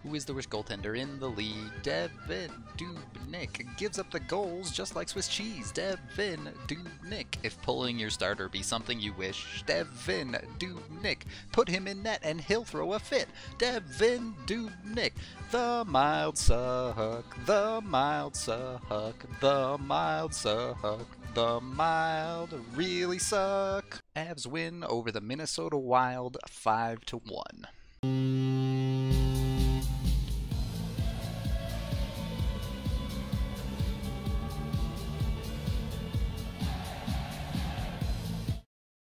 Who is the worst goaltender in the league? Devin Dubnyk gives up the goals just like Swiss cheese. Devin Dubnyk. If pulling your starter be something you wish, Devin Dubnyk. Put him in net and he'll throw a fit. Devin Dubnyk. The mild suck. The mild suck. The mild suck. The mild really suck. Avs win over the Minnesota Wild 5-1.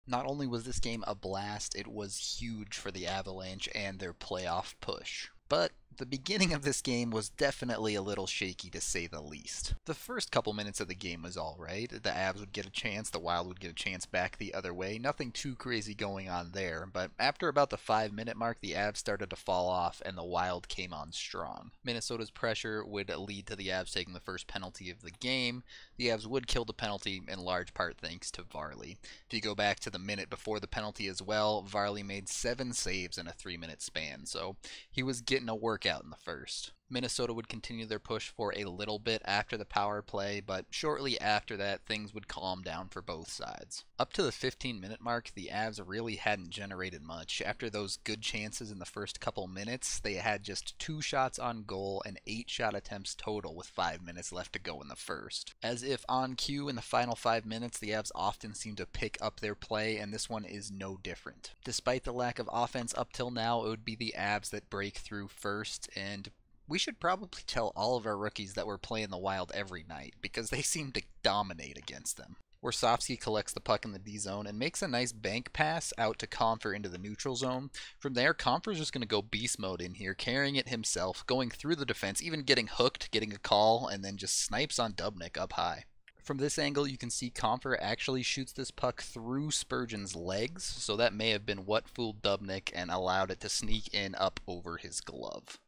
Not only was this game a blast, it was huge for the Avalanche and their playoff push. But the beginning of this game was definitely a little shaky to say the least. The first couple minutes of the game was alright. The Avs would get a chance, the Wild would get a chance back the other way. Nothing too crazy going on there, but after about the 5-minute mark, the Avs started to fall off and the Wild came on strong. Minnesota's pressure would lead to the Avs taking the first penalty of the game. The Avs would kill the penalty in large part thanks to Varley. If you go back to the minute before the penalty as well, Varley made 7 saves in a 3-minute span, so he was getting a workout in the first. Minnesota would continue their push for a little bit after the power play, but shortly after that, things would calm down for both sides. Up to the 15-minute mark, the Avs really hadn't generated much. After those good chances in the first couple minutes, they had just 2 shots on goal and 8 shot attempts total with 5 minutes left to go in the first. As if on cue in the final 5 minutes, the Avs often seem to pick up their play, and this one is no different. Despite the lack of offense up till now, it would be the Avs that break through first, and we should probably tell all of our rookies that we're playing the Wild every night, because they seem to dominate against them. Warsofsky collects the puck in the D zone and makes a nice bank pass out to Compher into the neutral zone. From there, Compher's just going to go beast mode in here, carrying it himself, going through the defense, even getting hooked, getting a call, and then just snipes on Dubnyk up high. From this angle, you can see Compher actually shoots this puck through Spurgeon's legs, so that may have been what fooled Dubnyk and allowed it to sneak in up over his glove.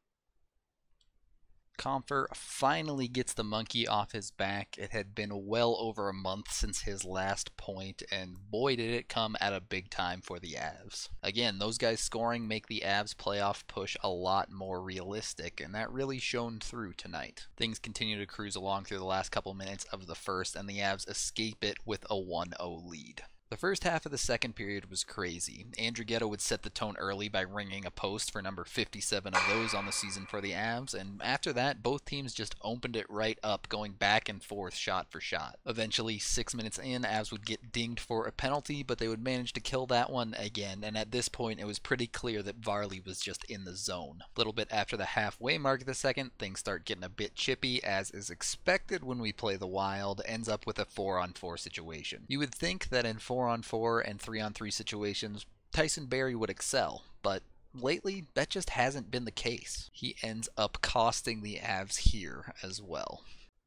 Compher finally gets the monkey off his back. It had been well over a month since his last point, and boy did it come at a big time for the Avs. Again, those guys scoring make the Avs playoff push a lot more realistic, and that really shone through tonight. Things continue to cruise along through the last couple minutes of the first, and the Avs escape it with a 1-0 lead. The first half of the second period was crazy. Andrighetto would set the tone early by ringing a post for number 57 of those on the season for the Avs, and after that, both teams just opened it right up, going back and forth shot for shot. Eventually, 6 minutes in, Avs would get dinged for a penalty, but they would manage to kill that one again, and at this point, it was pretty clear that Varley was just in the zone. A little bit after the halfway mark of the second, things start getting a bit chippy, as is expected when we play the Wild, ends up with a 4-on-4 situation. You would think that in 4-on-4 and 3-on-3 situations, Tyson Barrie would excel, but lately that just hasn't been the case. He ends up costing the Avs here as well.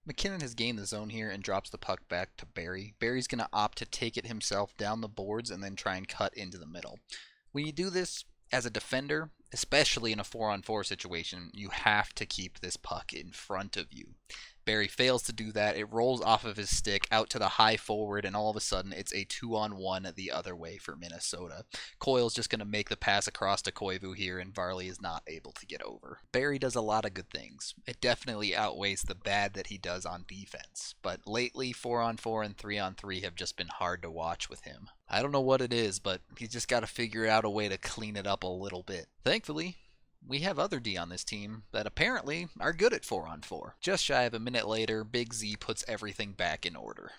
McKinnon has gained the zone here and drops the puck back to Barrie. Barrie's going to opt to take it himself down the boards and then try and cut into the middle. When you do this as a defender, especially in a 4-on-4 situation, you have to keep this puck in front of you. Barrie fails to do that. It rolls off of his stick out to the high forward, and all of a sudden it's a 2-on-1 the other way for Minnesota. Coyle's just going to make the pass across to Koivu here, and Varley is not able to get over. Barrie does a lot of good things. It definitely outweighs the bad that he does on defense, but lately 4-on-4 and 3-on-3 have just been hard to watch with him. I don't know what it is, but he's just got to figure out a way to clean it up a little bit. Thankfully, we have other D on this team that apparently are good at 4-on-4. Just shy of a minute later, Big Z puts everything back in order.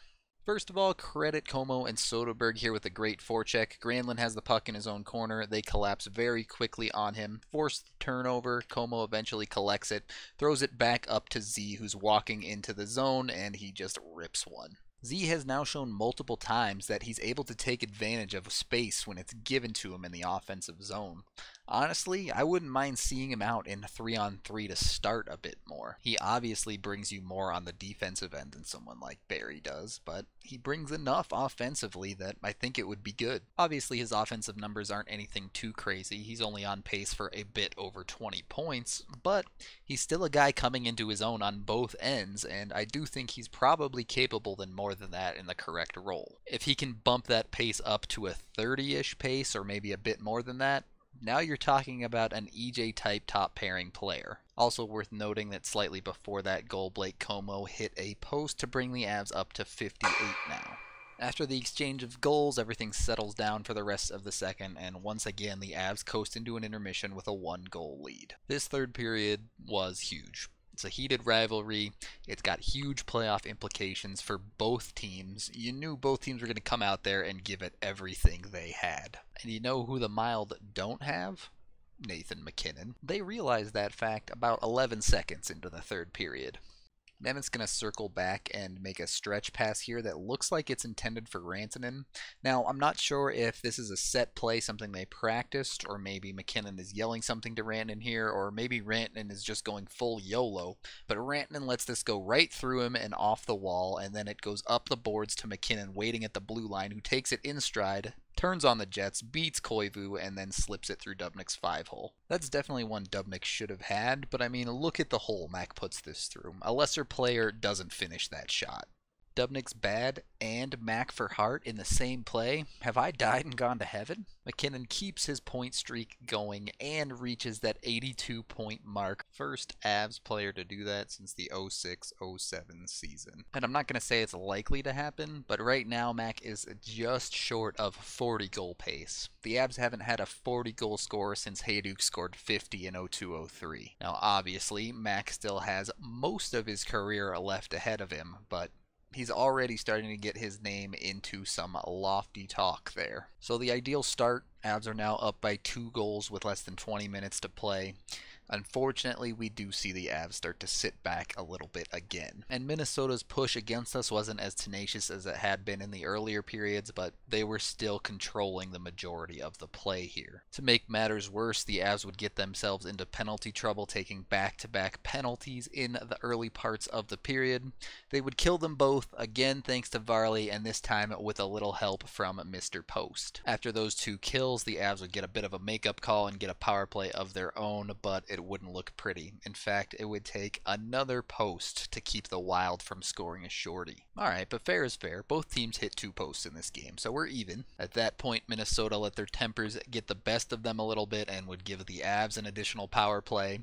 First of all, credit Como and Soderberg here with a great forecheck. Granlund has the puck in his own corner. They collapse very quickly on him, force the turnover. Como eventually collects it, throws it back up to Z, who's walking into the zone, and he just rips one. Z has now shown multiple times that he's able to take advantage of space when it's given to him in the offensive zone. Honestly, I wouldn't mind seeing him out in 3-on-3 to start a bit more. He obviously brings you more on the defensive end than someone like Barrie does, but he brings enough offensively that I think it would be good. Obviously, his offensive numbers aren't anything too crazy. He's only on pace for a bit over 20 points, but he's still a guy coming into his own on both ends, and I do think he's probably capable than more than that in the correct role. If he can bump that pace up to a 30-ish pace, or maybe a bit more than that, Now you're talking about an EJ-type top pairing player. Also worth noting that slightly before that goal, Blake Como hit a post to bring the Avs up to 58 now. After the exchange of goals, everything settles down for the rest of the second, and once again the Avs coast into an intermission with a 1-goal lead. This third period was huge. It's a heated rivalry. It's got huge playoff implications for both teams. You knew both teams were going to come out there and give it everything they had. And you know who the Mild don't have? Nathan MacKinnon. They realized that fact about 11 seconds into the third period. Nemit's going to circle back and make a stretch pass here that looks like it's intended for Rantanen. Now, I'm not sure if this is a set play, something they practiced, or maybe MacKinnon is yelling something to Rantanen here, or maybe Rantanen is just going full YOLO, but Rantanen lets this go right through him and off the wall, and then it goes up the boards to MacKinnon waiting at the blue line, who takes it in stride, turns on the Jets, beats Koivu, and then slips it through Dubnyk's 5-hole. That's definitely one Dubnyk should have had, but I mean, look at the hole Mac puts this through. A lesser player doesn't finish that shot. Dubnyk's bad and Mac for Hart in the same play. Have I died and gone to heaven? MacKinnon keeps his point streak going and reaches that 82-point mark. First Avs player to do that since the 06-07 season. And I'm not going to say it's likely to happen, but right now Mac is just short of 40-goal pace. The Avs haven't had a 40-goal scorer since Hayduk scored 50 in 02-03. Now obviously Mac still has most of his career left ahead of him, but he's already starting to get his name into some lofty talk there. So the ideal start, Avs are now up by 2 goals with less than 20 minutes to play. Unfortunately, we do see the Avs start to sit back a little bit again. And Minnesota's push against us wasn't as tenacious as it had been in the earlier periods, but they were still controlling the majority of the play here. To make matters worse, the Avs would get themselves into penalty trouble, taking back-to-back penalties in the early parts of the period. They would kill them both, again thanks to Varley, and this time with a little help from Mr. Post. After those 2 kills, the Avs would get a bit of a makeup call and get a power play of their own, but it wouldn't look pretty. In fact, it would take another post to keep the Wild from scoring a shorty. Alright, but fair is fair. Both teams hit 2 posts in this game, so we're even. At that point, Minnesota let their tempers get the best of them a little bit and would give the Avs an additional power play,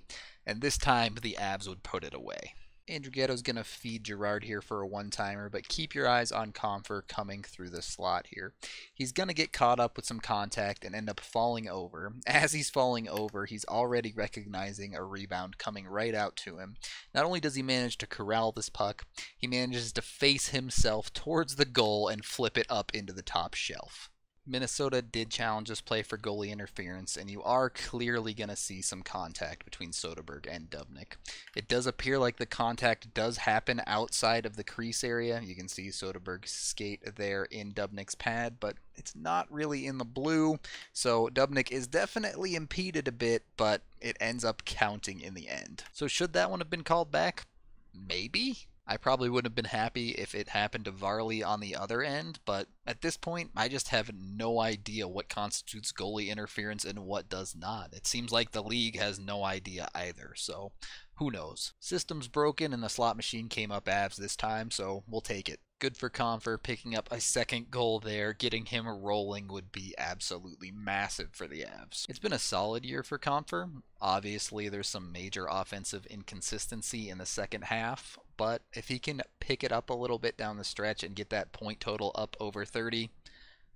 and this time the Avs would put it away. Andrew Ghetto's going to feed Girard here for a one-timer, but keep your eyes on Compher coming through the slot here. He's going to get caught up with some contact and end up falling over. As he's falling over, he's already recognizing a rebound coming right out to him. Not only does he manage to corral this puck, he manages to face himself towards the goal and flip it up into the top shelf. Minnesota did challenge this play for goalie interference, and you are clearly going to see some contact between Soderberg and Dubnyk. It does appear like the contact does happen outside of the crease area. You can see Soderberg skate there in Dubnyk's pad, but it's not really in the blue, so Dubnyk is definitely impeded a bit, but it ends up counting in the end. So should that one have been called back? Maybe? I probably wouldn't have been happy if it happened to Varley on the other end, but at this point, I just have no idea what constitutes goalie interference and what does not. It seems like the league has no idea either, so who knows. System's broken and the slot machine came up Avs this time, so we'll take it. Good for Compher, picking up a second goal there. Getting him rolling would be absolutely massive for the Avs. It's been a solid year for Compher. Obviously, there's some major offensive inconsistency in the second half, but if he can pick it up a little bit down the stretch and get that point total up over 30,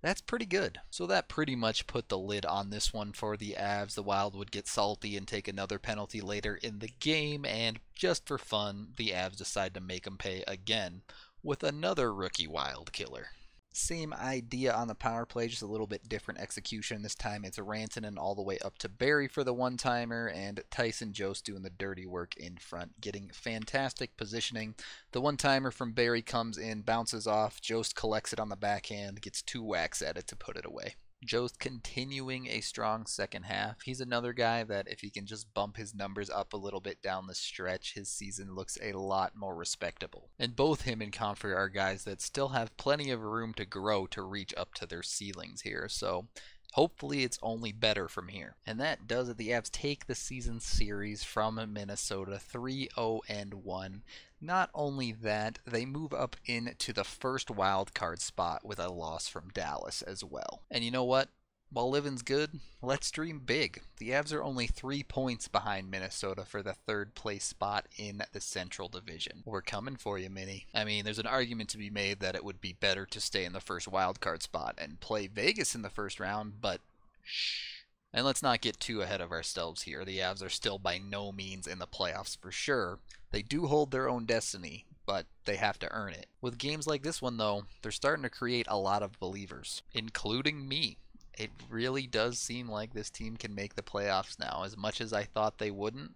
that's pretty good. So that pretty much put the lid on this one for the Avs. The Wild would get salty and take another penalty later in the game, and just for fun, the Avs decide to make them pay again with another rookie Wild killer. Same idea on the power play, just a little bit different execution. This time it's Rantanen all the way up to Barry for the one-timer, and Tyson Jost doing the dirty work in front, getting fantastic positioning. The one-timer from Barry comes in, bounces off, Jost collects it on the backhand, gets 2 whacks at it to put it away. Jost continuing a strong second half. He's another guy that if he can just bump his numbers up a little bit down the stretch, his season looks a lot more respectable. And both him and Compher are guys that still have plenty of room to grow to reach up to their ceilings here, so hopefully it's only better from here. And that does it. The Avs take the season series from Minnesota 3-0-1. Not only that, they move up into the first wild card spot with a loss from Dallas as well. And you know what? While living's good, let's dream big. The Avs are only 3 points behind Minnesota for the third place spot in the Central Division. We're coming for you, Minnie. I mean, there's an argument to be made that it would be better to stay in the first wildcard spot and play Vegas in the first round, but shh. And let's not get too ahead of ourselves here. The Avs are still by no means in the playoffs for sure. They do hold their own destiny, but they have to earn it. With games like this one, though, they're starting to create a lot of believers, including me. It really does seem like this team can make the playoffs now. As much as I thought they wouldn't,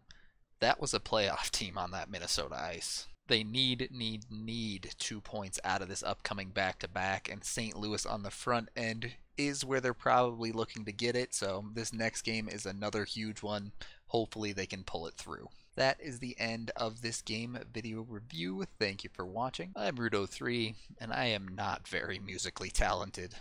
that was a playoff team on that Minnesota ice. They need 2 points out of this upcoming back-to-back, and St. Louis on the front end is where they're probably looking to get it, so this next game is another huge one. Hopefully they can pull it through. That is the end of this game video review. Thank you for watching. I'm Rudo3, and I am not very musically talented.